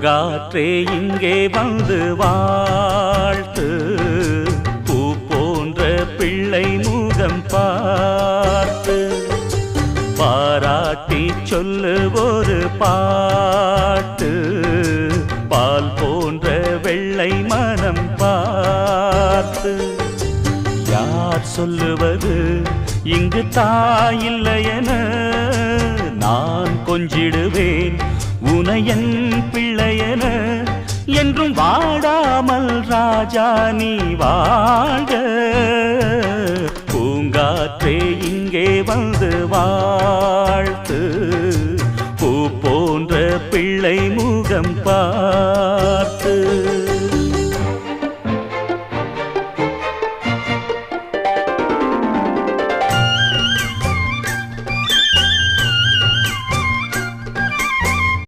பூங்காற்றே இங்கே வந்து வாழ்த்து, பூ போன்ற பிள்ளை முகம் பார்த்து, பாராட்டி சொல்லு ஒரு பாட்டு, பால் போன்ற வெள்ளை மனம் பார்த்து. யார் சொல்லுவது இங்கு தாயில்லையென, நான் கொஞ்சிடுவேன் உனையன் பிள்ளையென. என்றும் வாடாமல் ராஜா நீ வாழ்க. பூங்காற்றே இங்கே வந்து வாழ்த்து, பூ போன்ற பிள்ளை முகம் பார்.